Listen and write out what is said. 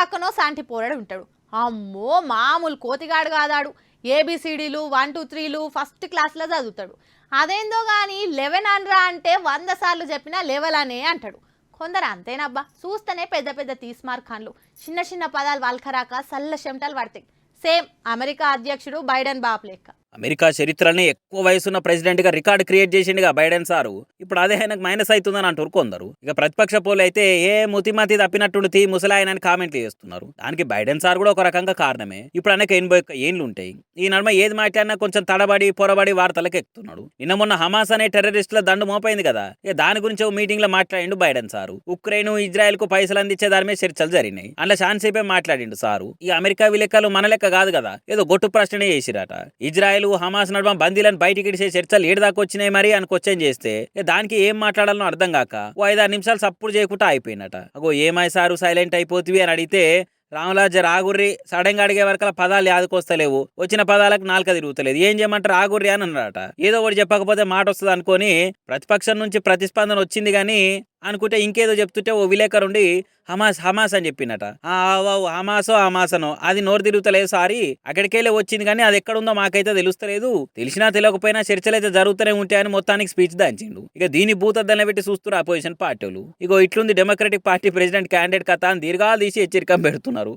పక్కనో సాంటి పోరాడు ఉంటాడు. అమ్మో మామూలు కోతిగాడు కాదాడు. ఏబిసిడీలు 1 2 3లు ఫస్ట్ క్లాస్లో చదువుతాడు. అదేందో కానీ 11 అనరా అంటే 100 సార్లు చెప్పినా లెవెల్ అనే అంటాడు. కొందరు అంతేనబ్బా, చూస్తేనే పెద్ద పెద్ద తీస్మార్ ఖాన్లు, చిన్న చిన్న పదాలు వల్కరాక సల్ల చెమటలు పడతాయి. సేమ్ అమెరికా అధ్యక్షుడు బైడెన్ బాపు లెక్క. అమెరికా చరిత్రనే ఎక్కువ వయసున్న ప్రెసిడెంట్ గా రికార్డు క్రియేట్ చేసిండుగా బైడెన్ సారు. ఇప్పుడు అదే ఆయనకు మైనస్ అవుతుందని అంటారు కొందరు. ఇక ప్రతిపక్ష పోలు అయితే ఏ ముతిమతి తప్పినట్టు తీ ముసలాయనని కామెంట్లు చేస్తున్నారు. దానికి బైడెన్ సార్ కూడా ఒక రకంగా కారణమే. ఇప్పుడు ఆయనకు 81 ఏళ్ళు ఉంటాయి. ఈ నడుమ ఏది మాట్లాడినా కొంచెం తడబడి పొరబడి వార్తలకు ఎక్కుతున్నాడు. నిన్న మొన్న హమాస్ అనే టెర్రరిస్టుల దండు మోపైంది కదా, ఇక దాని గురించి ఒక మీటింగ్ లో మాట్లాడిండు బైడెన్ సారు. ఉక్రెయిన్ ఇజ్రాయెల్ కు పైసలు అందించే దాని మీద చర్చలు జరిగినాయి. అందులో శాన్సేపే మాట్లాడిండు సారు. ఈ అమెరికా విలెక్కలు మన లెక్క కాదు కదా, ఏదో గొట్టు ప్రశ్న చేసిరట. ఇజ్రాయెల్ హమాస్ నడుమ బందీలను బయటికి ఇడిసే చర్చలు ఏడుదాకా వచ్చినాయి మరి అని క్వశ్చన్ చేస్తే దానికి ఏం మాట్లాడాలో అర్థం కాక ఓ 5-6 నిమిషాలు సప్పుడు చేయకుండా అయిపోయినట. అగో ఏమై సారు సైలెంట్ అయిపోతివి అని అడిగితే, రాములాజ రాగుర్రి సడన్ గా అడిగే వరకు పదాలు యాదకొస్తలేవు, వచ్చిన పదాలకు నాలుక తిరుగుతలేదు, ఏం చేయమంటారు రాగుర్రి అని అన్నారట. ఏదో ఒకటి చెప్పకపోతే మాట వస్తుంది అనుకొని ప్రతిపక్షం నుంచి ప్రతిస్పందన వచ్చింది కానీ అనుకుంటే ఇంకేదో చెప్తుంటే ఓ విలేకరుండి హమాస్ హమాస్ అని చెప్పినట. హమాసనో అది నోరు తిరుగుతలేదు సారీ, అక్కడికెళ్ళి వచ్చింది కానీ అది ఎక్కడుందో మాకైతే తెలుస్తలేదు, తెలిసినా తెలియకపోయినా చర్చలు అయితే జరుగుతూనే ఉంటాయని మొత్తానికి స్పీచ్ దాంచిండు. ఇక దీని భూతద్దన పెట్టి చూస్తున్నారు అపోజిషన్ పార్టీలు. ఇగో ఇట్లుంది డెమోక్రటిక్ పార్టీ ప్రెసిడెంట్ క్యాండిడేట్ కథ అని దీర్ఘాలు తీసి హెచ్చరిక పెడుతున్నారు.